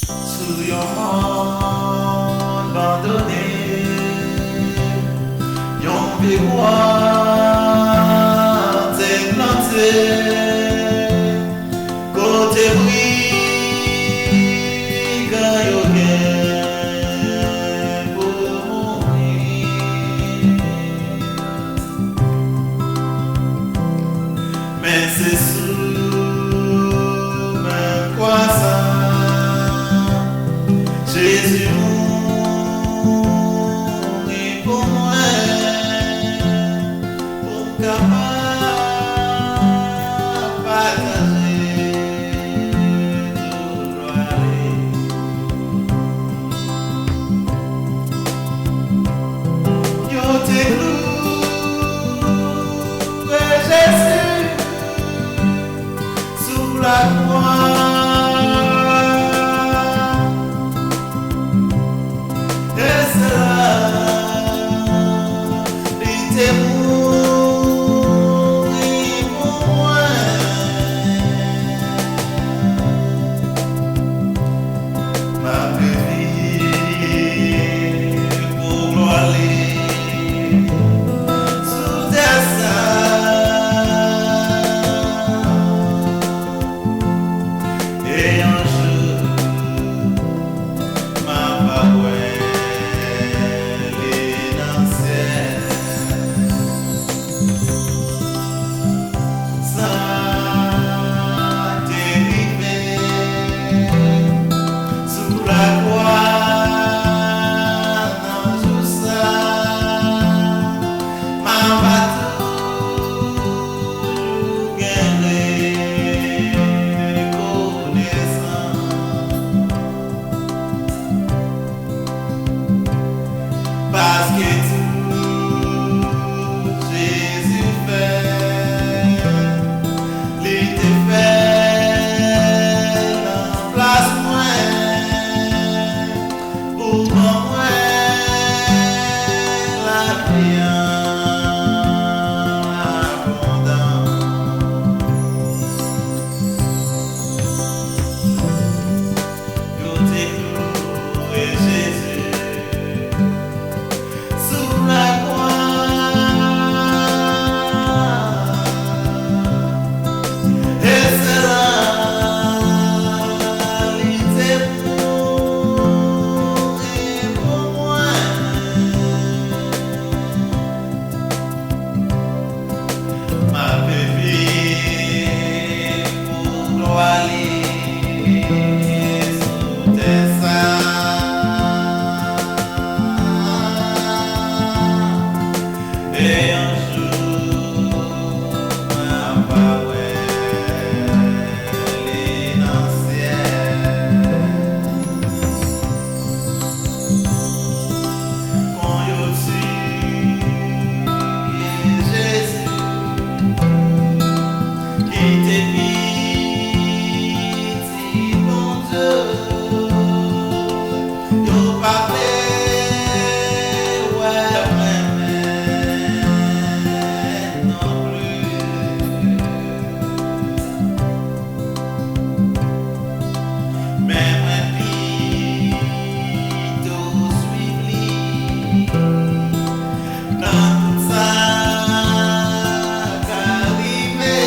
Sous yon monde abandonné, yon mémoire t'est planté, côté bruit, quand yon gagne pour mourir. Mais c'est sous même croissant, Jésus mourit pour moi, pour capable partager tout aller. Yo t'es cloué Jésus sous la croix. Parce que tout Jésus fait, il te fait la place moi, pour moi la vie abondante. Yo t'ai loué Jésus sous la croix, et c'est là l'idée pour moi. Ma bébé pour gloire sous tes seins. Et un jour, ma parole est dans le ciel. Quand yo tue Jésus, qui t'est piti, bon Dieu, yo pas fait, ouais, non plus. Mais moi plutôt suivre lui dans tout ça qu'arrivé.